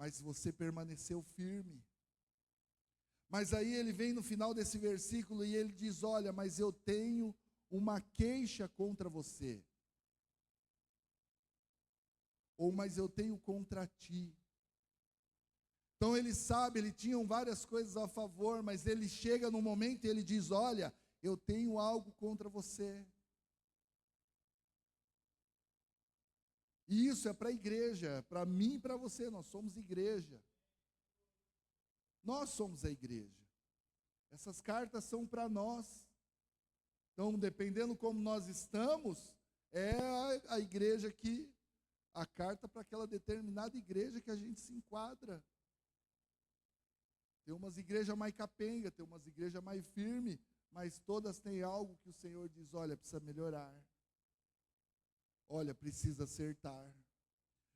mas você permaneceu firme. Mas aí ele vem no final desse versículo e ele diz: olha, mas eu tenho uma queixa contra você. Ou, mas eu tenho contra ti. Então ele sabe, ele tinha várias coisas a favor, mas ele chega no momento e ele diz: olha, eu tenho algo contra você. E isso é para a igreja, para mim e para você, nós somos igreja. Nós somos a igreja. Essas cartas são para nós. Então, dependendo como nós estamos, é a igreja que, a carta para aquela determinada igreja que a gente se enquadra. Tem umas igrejas mais capenga, tem umas igrejas mais firmes, mas todas têm algo que o Senhor diz: olha, precisa melhorar. Olha, precisa acertar.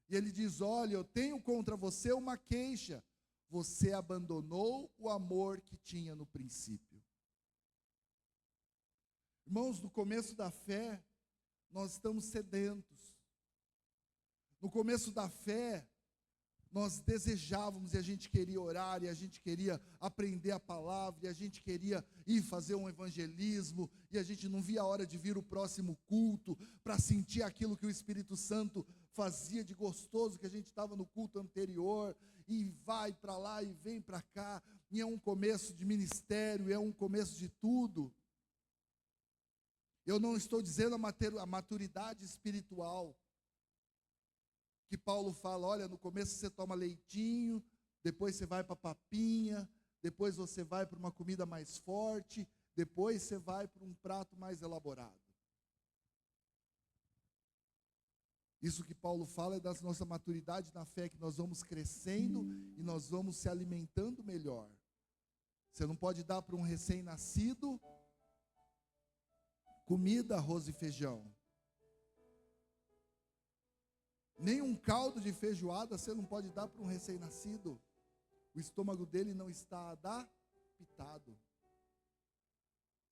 E ele diz: olha, eu tenho contra você uma queixa. Você abandonou o amor que tinha no princípio. Irmãos, no começo da fé, nós estamos sedentos. No começo da fé, nós desejávamos e a gente queria orar, e a gente queria aprender a palavra, e a gente queria ir fazer um evangelismo, e a gente não via a hora de vir o próximo culto, para sentir aquilo que o Espírito Santo fazia de gostoso, que a gente estava no culto anterior, e vai para lá e vem para cá, e é um começo de ministério, é um começo de tudo. Eu não estou dizendo a maturidade espiritual, que Paulo fala: olha, no começo você toma leitinho, depois você vai para papinha, depois você vai para uma comida mais forte, depois você vai para um prato mais elaborado. Isso que Paulo fala é da nossa maturidade na fé, que nós vamos crescendo e nós vamos se alimentando melhor. Você não pode dar para um recém-nascido comida, arroz e feijão. Nem um caldo de feijoada você não pode dar para um recém-nascido. O estômago dele não está adaptado.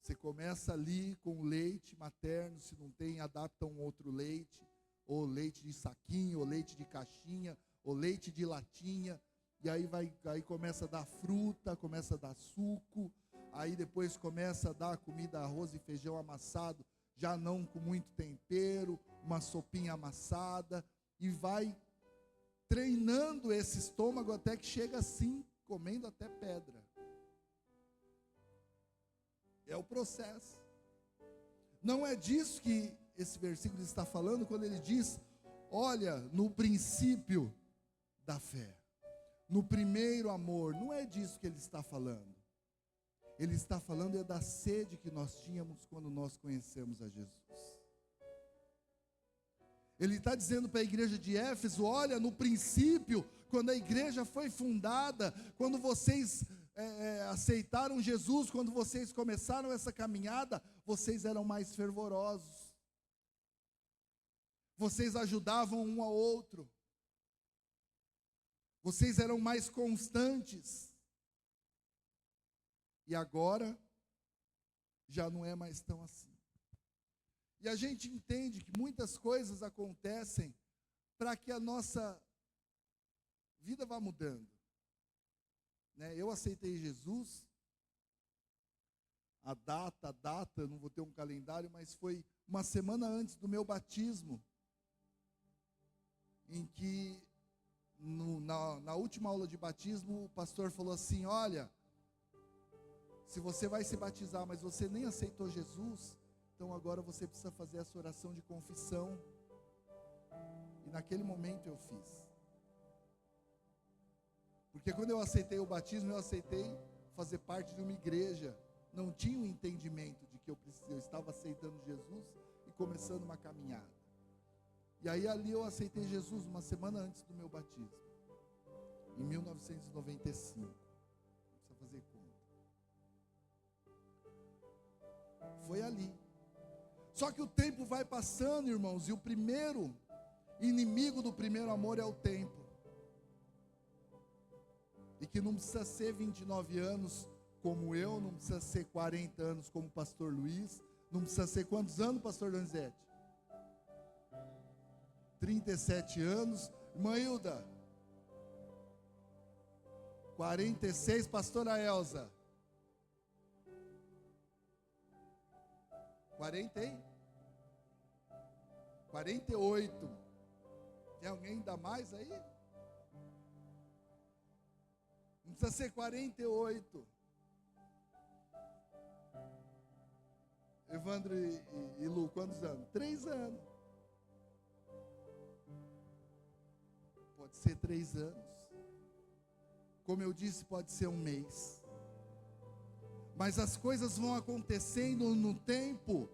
Você começa ali com leite materno, se não tem, adapta um outro leite, ou leite de saquinho, ou leite de caixinha, ou leite de latinha, e aí começa a dar fruta, começa a dar suco, aí depois começa a dar comida, arroz e feijão amassado, já não com muito tempero, uma sopinha amassada, e vai treinando esse estômago até que chega assim, comendo até pedra. É o processo. Não é disso que esse versículo está falando quando ele diz: olha, no princípio da fé, no primeiro amor. Não é disso que ele está falando. Ele está falando da sede que nós tínhamos quando nós conhecemos a Jesus. Ele está dizendo para a igreja de Éfeso: olha, no princípio, quando a igreja foi fundada, quando vocês aceitaram Jesus, quando vocês começaram essa caminhada, vocês eram mais fervorosos. Vocês ajudavam um ao outro. Vocês eram mais constantes. E agora, já não é mais tão assim. E a gente entende que muitas coisas acontecem para que a nossa vida vá mudando. Eu aceitei Jesus, a data, não vou ter um calendário, mas foi uma semana antes do meu batismo, em que na última aula de batismo o pastor falou assim: olha, se você vai se batizar, mas você nem aceitou Jesus, então agora você precisa fazer essa oração de confissão. E naquele momento eu fiz. Porque quando eu aceitei o batismo, eu aceitei fazer parte de uma igreja. Não tinha um entendimento de que eu estava aceitando Jesus e começando uma caminhada. E aí ali eu aceitei Jesus uma semana antes do meu batismo. Em 1995. Não precisa fazer conta. Foi ali. Só que o tempo vai passando, irmãos, e o primeiro inimigo do primeiro amor é o tempo. E que não precisa ser 29 anos como eu, não precisa ser 40 anos como o pastor Luiz, não precisa ser quantos anos, pastor Donizete? 37 anos. Irmã Hilda, 46, pastora Elza. 48. Tem alguém ainda mais aí? Não precisa ser 48. Evandro e Lu, quantos anos? 3 anos. Pode ser 3 anos. Como eu disse, pode ser 1 mês. Mas as coisas vão acontecendo no tempo.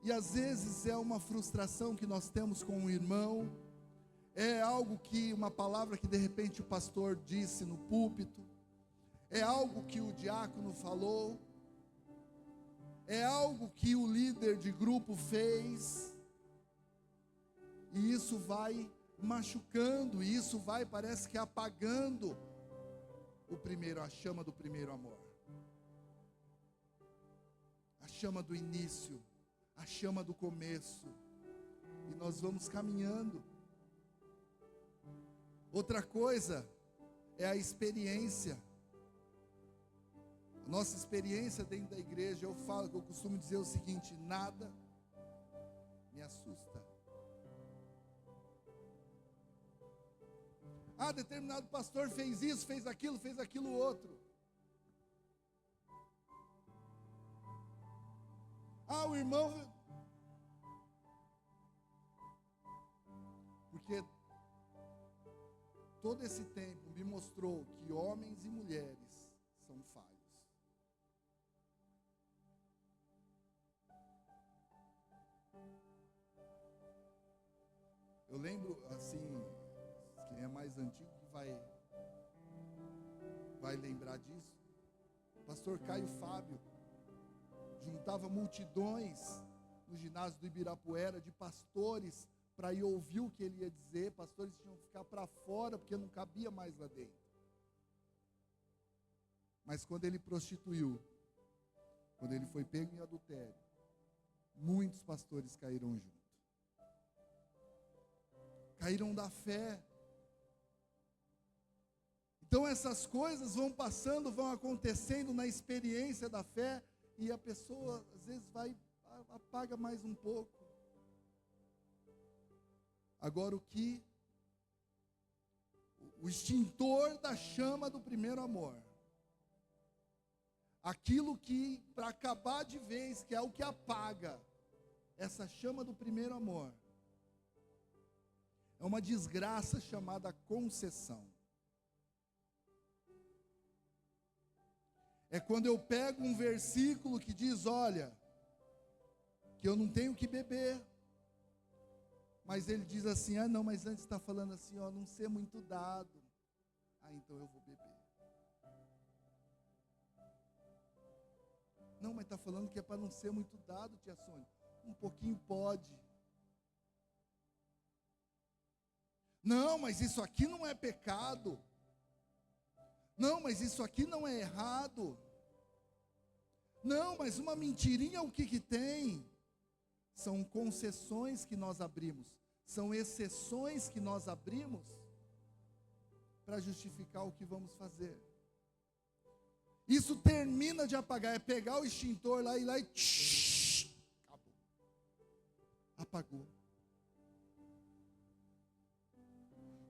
E às vezes é uma frustração que nós temos com o irmão. É algo que, uma palavra que de repente o pastor disse no púlpito. É algo que o diácono falou. É algo que o líder de grupo fez. E isso vai machucando, e isso vai, parece que apagando a chama do primeiro amor. A chama do início, a chama do começo. E nós vamos caminhando. Outra coisa é a experiência. A nossa experiência dentro da igreja, eu costumo dizer o seguinte: nada me assusta. Determinado pastor fez isso, fez aquilo outro. O irmão. Porque todo esse tempo me mostrou que homens e mulheres são falhos. Eu lembro assim, quem é mais antigo que vai lembrar disso. Pastor Caio Fábio juntava multidões no ginásio do Ibirapuera de pastores para ir ouvir o que ele ia dizer. Pastores tinham que ficar para fora porque não cabia mais lá dentro. Mas quando ele prostituiu, quando ele foi pego em adultério, muitos pastores caíram junto. Caíram da fé. Então essas coisas vão passando, vão acontecendo na experiência da fé, e a pessoa às vezes apaga mais um pouco. Agora o extintor da chama do primeiro amor, aquilo que, para acabar de vez, que é o que apaga essa chama do primeiro amor, é uma desgraça chamada concessão. É quando eu pego um versículo que diz, olha, que eu não tenho que beber. Mas ele diz assim, não, mas antes está falando assim, não ser muito dado. Então eu vou beber. Não, mas está falando que é para não ser muito dado, tia Sônia. Um pouquinho pode. Não, mas isso aqui não é pecado. Não, mas isso aqui não é errado. Não, mas uma mentirinha o que tem? São concessões que nós abrimos. São exceções que nós abrimos para justificar o que vamos fazer. Isso termina de apagar. É pegar o extintor lá e acabou. Apagou.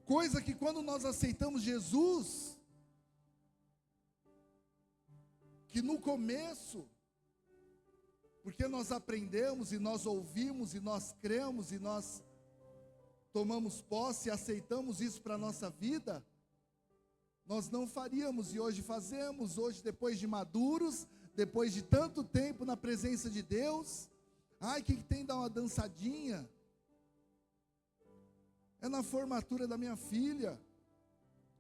Coisa que quando nós aceitamos Jesus, que no começo, porque nós aprendemos e nós ouvimos e nós cremos e nós tomamos posse e aceitamos isso para a nossa vida, nós não faríamos e hoje fazemos. Hoje, depois de maduros, depois de tanto tempo na presença de Deus, o que tem dar uma dançadinha? É na formatura da minha filha,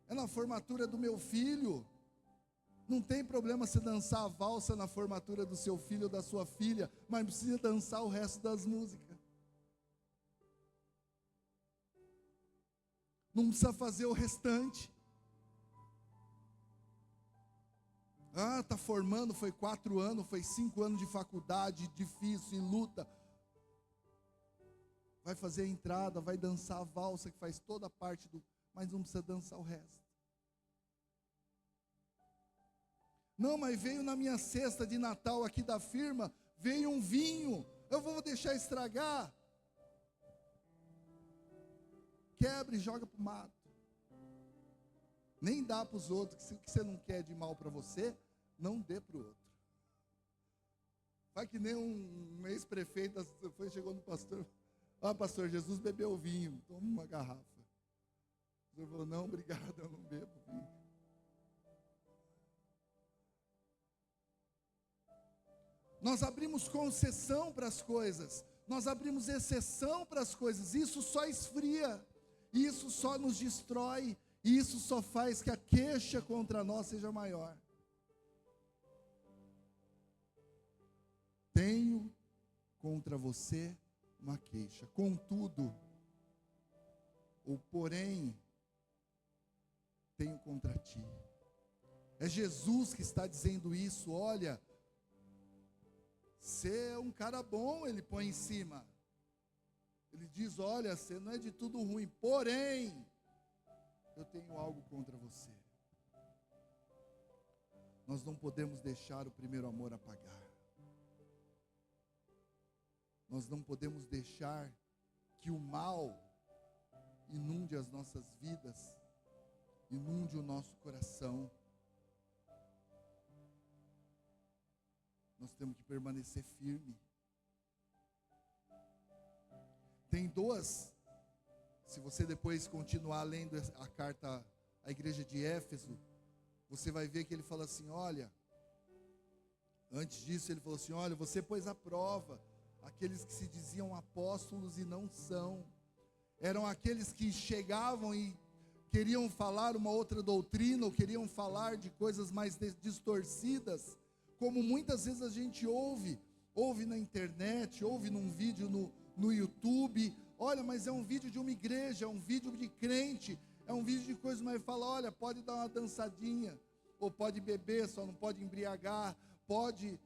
é na formatura do meu filho. Não tem problema você dançar a valsa na formatura do seu filho ou da sua filha, mas precisa dançar o resto das músicas. Não precisa fazer o restante. Está formando, foi 4 anos, foi 5 anos de faculdade, difícil, em luta. Vai fazer a entrada, vai dançar a valsa, que faz toda a parte do... Mas não precisa dançar o resto. Não, mas veio na minha cesta de Natal aqui da firma, veio um vinho, eu vou deixar estragar. Quebra e joga para o mato. Nem dá para os outros, que o que você não quer de mal para você, não dê para o outro. Vai que nem um ex-prefeito chegou no pastor, pastor, Jesus bebeu vinho, toma uma garrafa. O pastor falou, não, obrigado, eu não bebo vinho. Nós abrimos concessão para as coisas, nós abrimos exceção para as coisas, isso só esfria, isso só nos destrói, e isso só faz que a queixa contra nós seja maior. Tenho contra você uma queixa, contudo, ou porém, tenho contra ti. É Jesus que está dizendo isso, olha, você é um cara bom, ele põe em cima. Ele diz, olha, você não é de tudo ruim, porém, eu tenho algo contra você. Nós não podemos deixar o primeiro amor apagar. Nós não podemos deixar que o mal inunde as nossas vidas, inunde o nosso coração. Nós temos que permanecer firme. Tem duas, se você depois continuar lendo a carta à igreja de Éfeso, você vai ver que ele fala assim, olha, antes disso ele falou assim, olha, você pôs à prova aqueles que se diziam apóstolos e não são, eram aqueles que chegavam e queriam falar uma outra doutrina, ou queriam falar de coisas mais distorcidas, como muitas vezes a gente ouve na internet, ouve num vídeo no YouTube, olha, mas é um vídeo de uma igreja, é um vídeo de crente, é um vídeo de coisa, mas fala, olha, pode dar uma dançadinha, ou pode beber, só não pode embriagar, pode...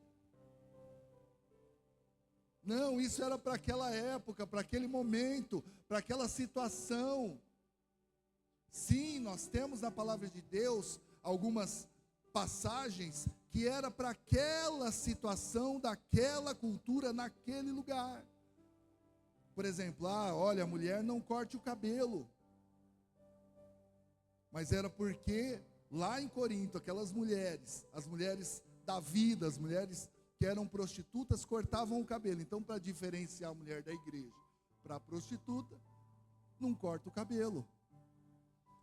Não, isso era para aquela época, para aquele momento, para aquela situação. Sim, nós temos na palavra de Deus algumas passagens que era para aquela situação, daquela cultura, naquele lugar. Por exemplo, olha, a mulher não corte o cabelo. Mas era porque lá em Corinto, aquelas mulheres, as mulheres da vida, as mulheres que eram prostitutas, cortavam o cabelo. Então, para diferenciar a mulher da igreja para a prostituta, não corta o cabelo.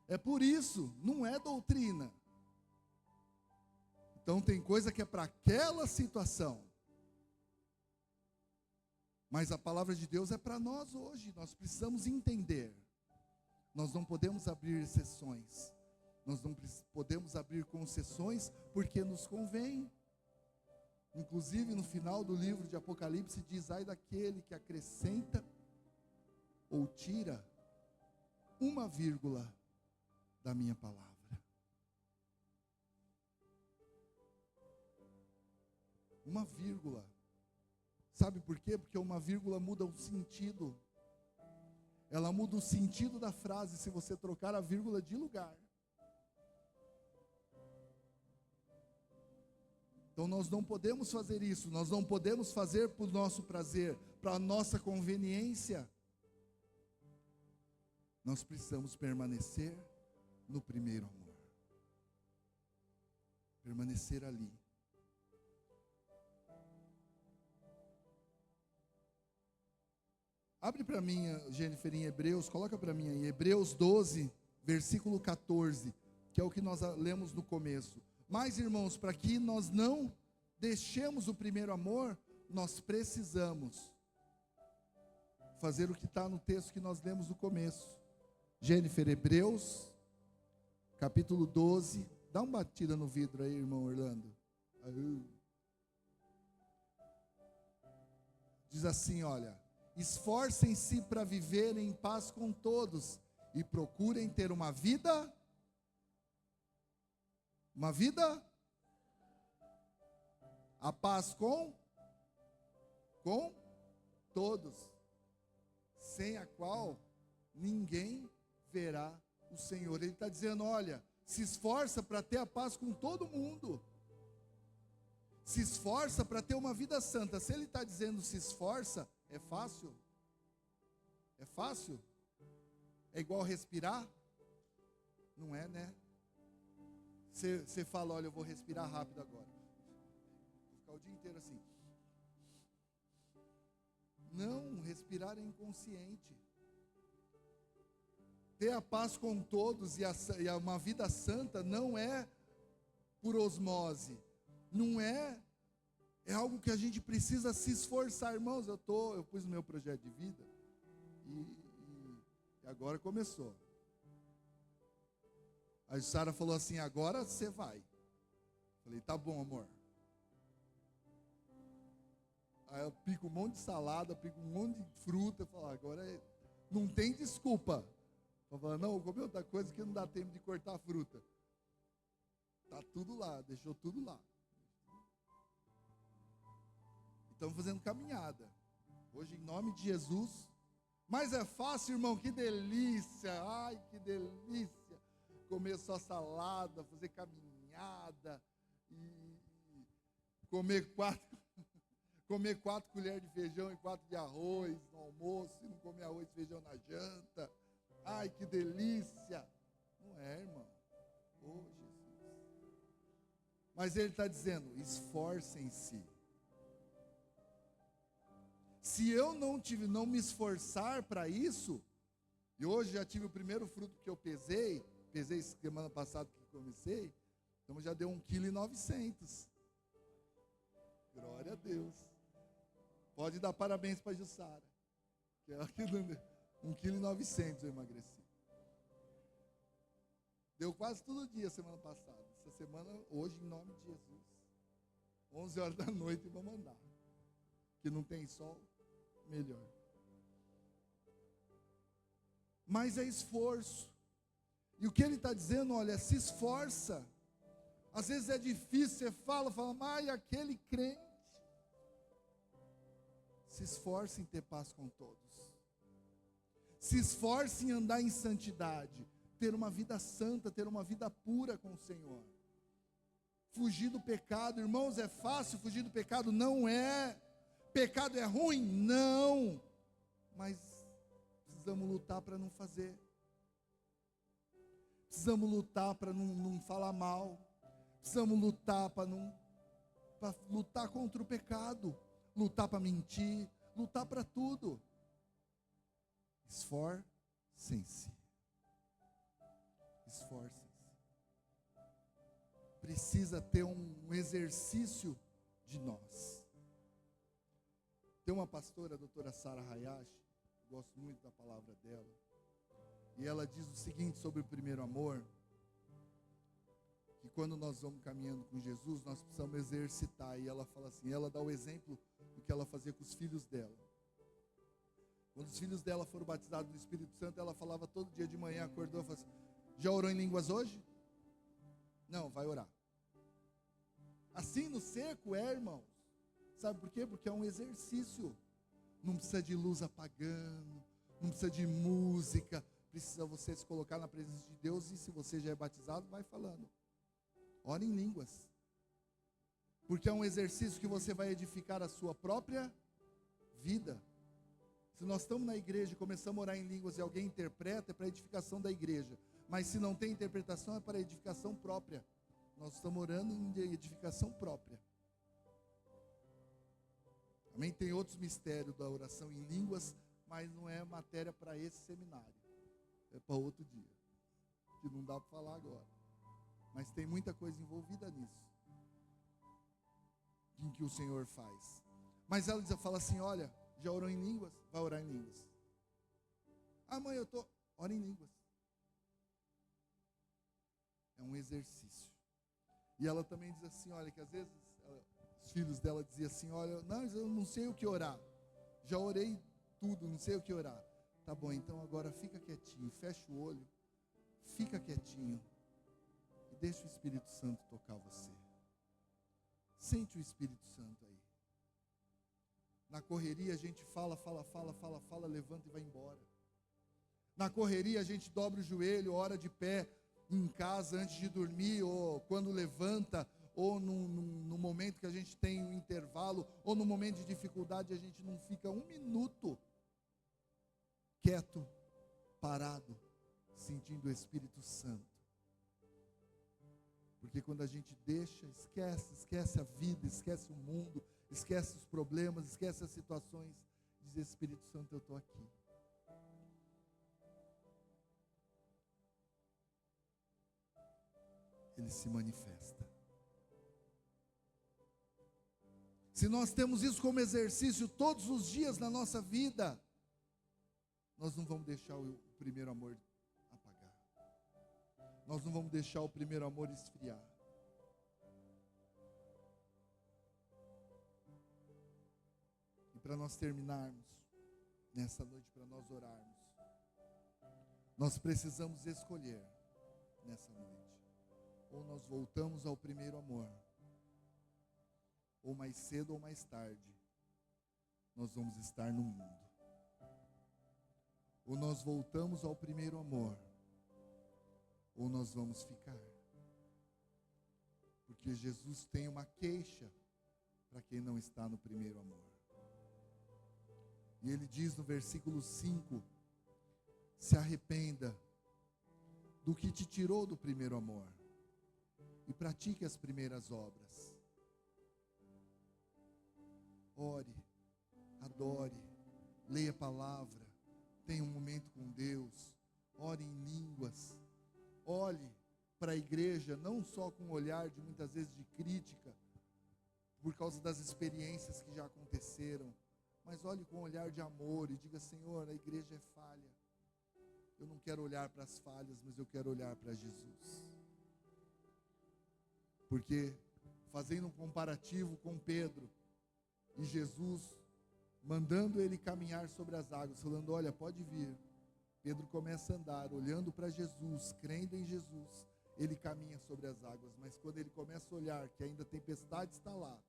É por isso, não é doutrina. Então, tem coisa que é para aquela situação. Mas a palavra de Deus é para nós hoje. Nós precisamos entender. Nós não podemos abrir exceções. Nós não podemos abrir concessões porque nos convém. Inclusive, no final do livro de Apocalipse, diz, ai daquele que acrescenta ou tira uma vírgula da minha palavra. Uma vírgula. Sabe por quê? Porque uma vírgula muda o sentido. Ela muda o sentido da frase se você trocar a vírgula de lugar. Então nós não podemos fazer isso, nós não podemos fazer por nosso prazer, para a nossa conveniência. Nós precisamos permanecer no primeiro amor. Permanecer ali. Abre para mim, Jennifer, em Hebreus, coloca para mim aí, Hebreus 12, versículo 14, que é o que nós lemos no começo. Mas, irmãos, para que nós não deixemos o primeiro amor, nós precisamos fazer o que está no texto que nós lemos no começo. Jennifer, Hebreus, capítulo 12, dá uma batida no vidro aí, irmão Orlando. Diz assim, olha, esforcem-se para viver em paz com todos e procurem ter uma vida a paz com todos, sem a qual ninguém verá o Senhor. Ele está dizendo, olha, se esforça para ter a paz com todo mundo. se esforça para ter uma vida santa. Se ele está dizendo se esforça, é fácil? É fácil? É igual respirar? Não é, né? Você fala, olha, eu vou respirar rápido agora. Vou ficar o dia inteiro assim. Não, respirar é inconsciente. Ter a paz com todos e uma vida santa não é por osmose. Não é algo que a gente precisa se esforçar, irmãos. Eu pus no meu projeto de vida e agora começou. A Sara falou assim, agora você vai. Falei, tá bom, amor. Aí eu pico um monte de salada, pico um monte de fruta. Eu falo, agora não tem desculpa. Eu falo, não, vou comer outra coisa que não dá tempo de cortar a fruta. Tá tudo lá, deixou tudo lá. Estamos fazendo caminhada. Hoje, em nome de Jesus. Mas é fácil, irmão, que delícia. Ai, que delícia. Comer só salada, fazer caminhada. E comer 4 colheres de feijão e 4 de arroz no almoço. E não comer arroz e feijão na janta. Ai, que delícia. Não é, irmão. Oh, Jesus. Mas ele está dizendo, esforcem-se. Se eu não me esforçar para isso, e hoje já tive o primeiro fruto que eu pesei semana passada que comecei, então já deu 1,9 kg. Glória a Deus. Pode dar parabéns para a Jussara, que é 1,9 kg eu emagreci. Deu quase todo dia semana passada. Essa semana, hoje, em nome de Jesus, 11 horas da noite, vamos andar. Que não tem sol, melhor. Mas é esforço. E o que ele está dizendo, olha, se esforça. Às vezes é difícil, você fala, mas aquele crente. Se esforce em ter paz com todos. Se esforce em andar em santidade. Ter uma vida santa, ter uma vida pura com o Senhor. Fugir do pecado, irmãos, é fácil fugir do pecado? Não é. Pecado é ruim? Não. Mas precisamos lutar para não fazer. Precisamos lutar para não falar mal. Precisamos lutar para lutar contra o pecado. Lutar para mentir. Lutar para tudo. Esforcem-se. Esforcem-se. Precisa ter um exercício de nós. Tem uma pastora, a doutora Sara Hayashi, gosto muito da palavra dela, e ela diz o seguinte sobre o primeiro amor, que quando nós vamos caminhando com Jesus, nós precisamos exercitar, e ela fala assim, ela dá o exemplo do que ela fazia com os filhos dela. Quando os filhos dela foram batizados no Espírito Santo, ela falava todo dia de manhã, acordou e falou assim, já orou em línguas hoje? Não, vai orar. Assim no seco irmãos. Sabe por quê? Porque é um exercício. Não precisa de luz apagando, não precisa de música, precisa você se colocar na presença de Deus e se você já é batizado, vai falando. Ora em línguas. Porque é um exercício que você vai edificar a sua própria vida. Se nós estamos na igreja e começamos a orar em línguas e alguém interpreta, é para a edificação da igreja. Mas se não tem interpretação, é para a edificação própria. Nós estamos orando em edificação própria. Amém? Tem outros mistérios da oração em línguas, mas não é matéria para esse seminário. É para outro dia. Que não dá para falar agora. Mas tem muita coisa envolvida nisso. Em que o Senhor faz. Mas ela fala assim, olha, já orou em línguas? Vai orar em línguas. Ah, mãe, ora em línguas. É um exercício. E ela também diz assim, olha, que às vezes os filhos dela diziam assim, olha, não, eu não sei o que orar. Já orei tudo, não sei o que orar. Tá bom, então agora fica quietinho, fecha o olho, fica quietinho e deixa o Espírito Santo tocar você. Sente o Espírito Santo aí. Na correria a gente fala, levanta e vai embora. Na correria a gente dobra o joelho, ora de pé em casa antes de dormir, ou quando levanta, ou no momento que a gente tem um intervalo, ou no momento de dificuldade, a gente não fica um minuto quieto, parado, sentindo o Espírito Santo. Porque quando a gente deixa, esquece a vida, esquece o mundo, esquece os problemas, esquece as situações, diz: Espírito Santo, eu estou aqui. Ele se manifesta. Se nós temos isso como exercício todos os dias na nossa vida, nós não vamos deixar o primeiro amor apagar. Nós não vamos deixar o primeiro amor esfriar. E para nós terminarmos nessa noite, para nós orarmos, nós precisamos escolher nessa noite. Ou nós voltamos ao primeiro amor, ou mais cedo ou mais tarde, nós vamos estar no mundo. Ou nós voltamos ao primeiro amor, ou nós vamos ficar. Porque Jesus tem uma queixa para quem não está no primeiro amor. E ele diz no versículo 5, se arrependa do que te tirou do primeiro amor e pratique as primeiras obras. Ore, adore, leia a palavra, tenha um momento com Deus, ore em línguas, olhe para a igreja, não só com um olhar de muitas vezes de crítica, por causa das experiências que já aconteceram, mas olhe com um olhar de amor e diga: Senhor, a igreja é falha, eu não quero olhar para as falhas, mas eu quero olhar para Jesus. Porque, fazendo um comparativo com Pedro e Jesus, mandando ele caminhar sobre as águas, falando: olha, pode vir. Pedro começa a andar, olhando para Jesus, crendo em Jesus, ele caminha sobre as águas, mas quando ele começa a olhar que ainda a tempestade está lá,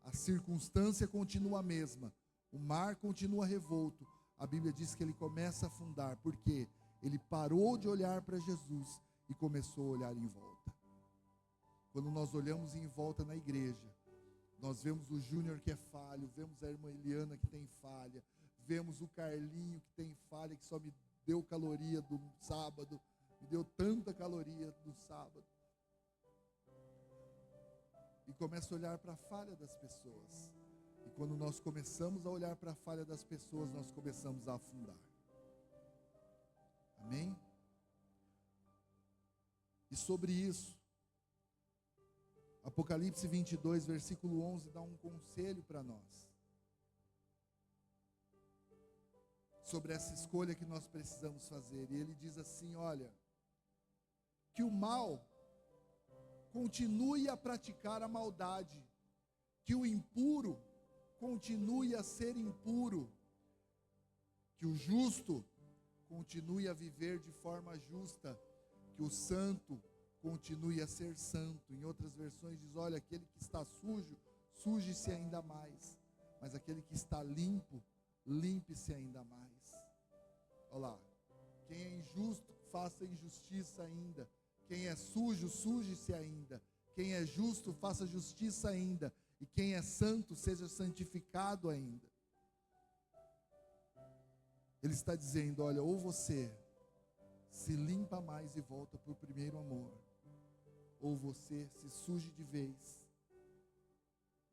a circunstância continua a mesma, o mar continua revolto, a Bíblia diz que ele começa a afundar, porque ele parou de olhar para Jesus e começou a olhar em volta. Quando nós olhamos em volta na igreja, nós vemos o Júnior que é falho, vemos a irmã Eliana que tem falha, vemos o Carlinho que tem falha, que só me deu caloria do sábado, me deu tanta caloria do sábado. E começa a olhar para a falha das pessoas. E quando nós começamos a olhar para a falha das pessoas, nós começamos a afundar. Amém? E sobre isso, Apocalipse 22, versículo 11, dá um conselho para nós. Sobre essa escolha que nós precisamos fazer. E ele diz assim: olha, que o mal continue a praticar a maldade, que o impuro continue a ser impuro, que o justo continue a viver de forma justa, que o santo continue a ser santo. Em outras versões diz: olha, aquele que está sujo, suje-se ainda mais, mas aquele que está limpo, limpe-se ainda mais. Olha lá, quem é injusto, faça injustiça ainda. Quem é sujo, suje-se ainda. Quem é justo, faça justiça ainda. E quem é santo, seja santificado ainda. Ele está dizendo: olha, ou você se limpa mais e volta para o primeiro amor, ou você se suje de vez,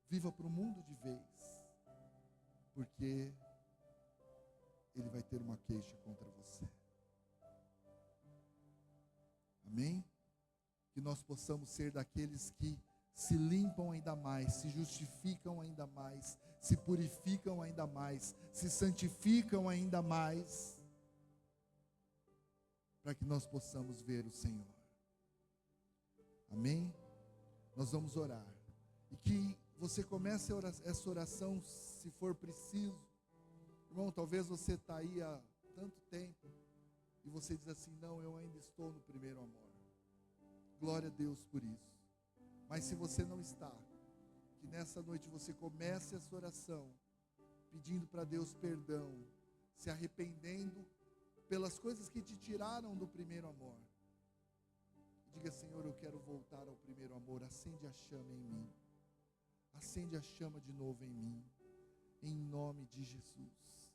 viva para o mundo de vez, porque ele vai ter uma queixa contra você. Amém? Que nós possamos ser daqueles que se limpam ainda mais, se justificam ainda mais, se purificam ainda mais, se santificam ainda mais, para que nós possamos ver o Senhor. Amém? Nós vamos orar. E que você comece essa oração, se for preciso. Irmão, talvez você está aí há tanto tempo e você diz assim: não, eu ainda estou no primeiro amor. Glória a Deus por isso. Mas se você não está, que nessa noite você comece essa oração, pedindo para Deus perdão, se arrependendo pelas coisas que te tiraram do primeiro amor. Diga: Senhor, eu quero voltar ao primeiro amor. Acende a chama em mim. Acende a chama de novo em mim. Em nome de Jesus.